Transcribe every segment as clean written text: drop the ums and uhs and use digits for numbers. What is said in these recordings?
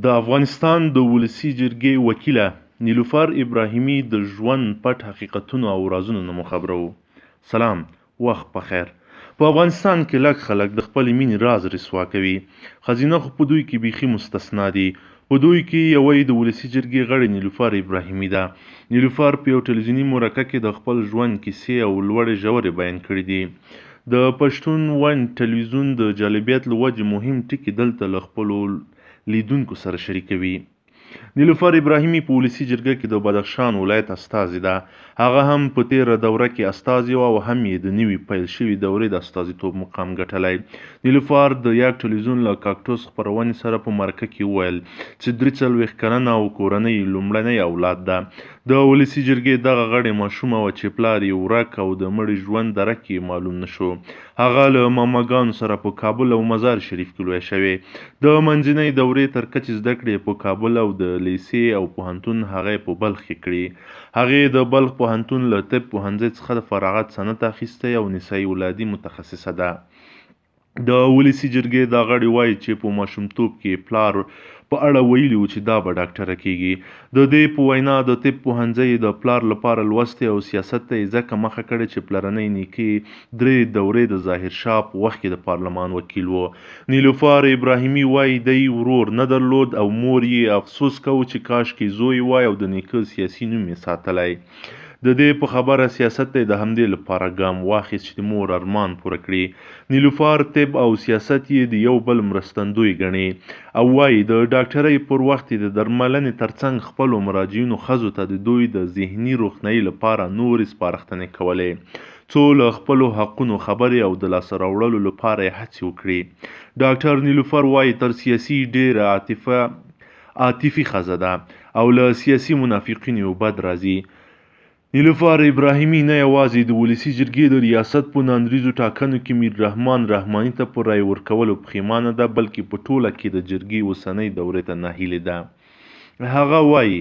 د افغانستان د ولسي جرګې وکیله نیلوفر ابراهیمي د ژوند پټ حقیقتونو او رازونو نه مو خبرو. سلام، وخت په خیر. په افغانستان کې لږ خلک د خپلې مینې راز رسوا کوي. ښځینه خو په دوی کې بیخي مستثنا دي. په دوی کې یوه د ولسي جرګې غړې نیلوفر ابراهیمي ده. نیلوفر په یو ټلویزیوني مرکه کې د خپل ژوند کیسې او لوړې ژورې بیان کړي دي. د پښتون ون ټلویزیون د جالبیت له وجې مهم ټکي دلته له خپلو لیدونکو سره شریکوي. نیلوفر ابراهیمي په ولسي جرګه کې د بدخشان ولایت استازې ده. هغه هم په تیره دوره کې استازې وه او هم یې د نوي پیل شوې دورې د استازیتوب مقام ګټلی. نیلوفر د یاد ټلویزیون له کاکټوس خپرونې سره په مرکه کې وویل چې 43 کلنه او کورنۍ لومړنی اولاد ده. د ولسي جرګې دغه غړې ماشومه وه چې پلار یې ورک او د مړي ژوند درک یې معلوم نه شو. هغه له ماماګانو سره په کابل او مزار شریف کې لویه شوې. د منځنۍ دورې تر کچې زده کړې په کابل او د لیسې او پوهنتون هغه په بلخ کې کړي. هغې د بلخ پوهنتون له طب پوهنځي څخه د فراغت سند اخیستی او نسایي ولادي متخصصه ده. د ولسي جرګې دا غړي وایي چې په ماشومتوب کې پلار په اړه ویلي و چې دا به ډاکټره کیږي. د دې په وینا د طب پوهنځی د پلار لپاره لوستی او سیاست ته یې ځکه مخه کړې چې پلرنی نیکه 3 دورې د ظاهرشاه په وخت کې د پارلمان وکیل و. نیلوفر ابراهیمي وایي دی ورور نه درلود او مور یې افسوس کوي چې کاشکې زوی وای او د نیکه سیاسي نوم یې ساتلی. د دې په خبره سیاست ته د همدې لپاره ګام واخیست چې د مور ارمان پوره کړي. نیلوفر طب او سیاست یې د یو بل مرستندوی ګڼي او وایي د ډاکټرۍ پر وخت د درملنې ترڅنګ خپلو مراجعینو ښځو ته د دوی د ذهني روغتیايي لپاره نورې سپارښتنې کولې څو له خپلو حقونو خبرې او د لاسته راوړلو لپاره یې هڅې وکړي. ډاکټر نیلوفر وایي تر سیاسي ډېره عاطفي ښځه ده او له سیاسي منافقینو یو بد راځي. نیلوفر ابراهیمي نه یوازې د ولسي جرګې د ریاست په ناندریزو ټاکنو کې میررحمان رحماني ته په رایې ورکولو پښیمانه ده بلکې په ټوله کې د جرګې اوسنۍ دورې ته ناهیلې ده. هغه وایي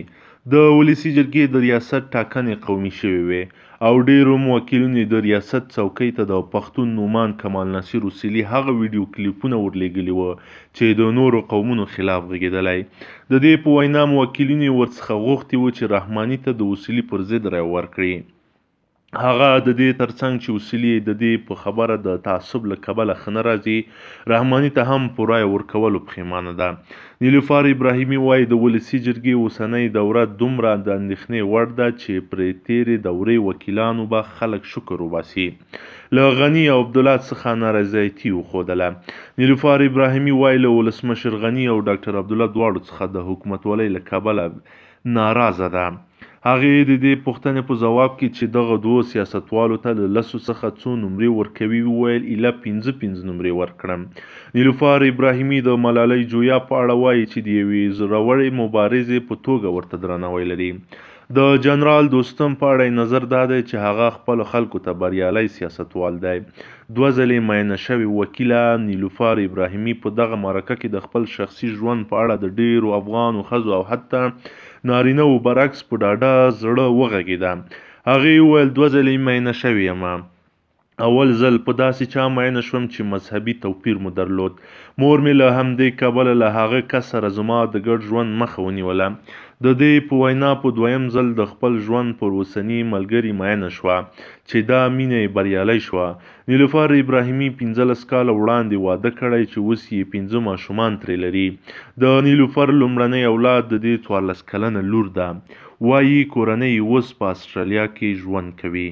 د ولسي جرګې د ریاست ټاکنې قومي شوې وې او ډیرو موکلینو د ریاست څوکۍ ته د پښتون نومان کمال ناصر اصولي هغه ویډیو کلیپونه ورلیږلي وو چې د نورو قومونو خلاف غږېدلی. د دې په وینا موکلینو ورڅخه غوښتي وو چې رحماني ته د اصولي پر ضد رایه ورکړي. هغه د دې ترڅنګ چې اصولي د دې په خبره د تعصب له کبله ښه نه راځي رحماني ته هم په رایه ورکولو پښیمانه ده. نیلوفر ابراهیمي وایي د ولسي جرګې اوسنۍ دوره دومره د اندېښنې وړ ده چې پرې تېرې دورې وکیلانو به خلک شکر وباسي. له غني او عبدالله څخه نارضایتي وښودله. نیلوفر ابراهیمي وایي له ولسمشر غني او ډاکټر عبدالله دواړو څخه د حکومتولۍ له کبله ناراضه ده. هغې د دې پوښتنې په ځواب کې چې دغه دوو سیاستوالو ته له 10 څخه څو نمرې ورکوي وویل ایله 5 نمرې ورکړم. نیلوفر ابراهیمي د ملالۍ جویا په اړه وایي چې د یوې زړورې مبارزې په توګه ورته درناوی لري. د جنرال دوستم په اړه نظر دا دی چې هغه خپلو خلکو ته بریالی سیاستوال دی. 2 ځلې میینه شوې وکیله نیلوفر ابراهیمي په دغه مرکه کې د خپل شخصي ژوند په اړه د ډیرو افغانو ښځو او حتی نارینه‌وو برعکس په ډاډه زړه وغږېده. هغې وویل 2 ځلې میینه شوې یم. اول ځل په داسې چا میینه شوم چې مذهبي توپیر مو درلود. مور مې له همدې کبله له هغه کس سره زما د ګډ ژوند مخه ونیوله. د دې په وینا په 2یم ځل د خپل ژوند پر اوسني ملګري میینه شوه چې دا مینه یې بریالی شوه. نیلوفر ابراهیمي 15 کاله وړاندې واده کړی چې اوس یې 5 ماشومان ترې لري. د نیلوفر لومړنی اولاد د دې 14 کلنه لور ده. وایي کورنۍ اوس په اسټرالیا کې ژوند کوي.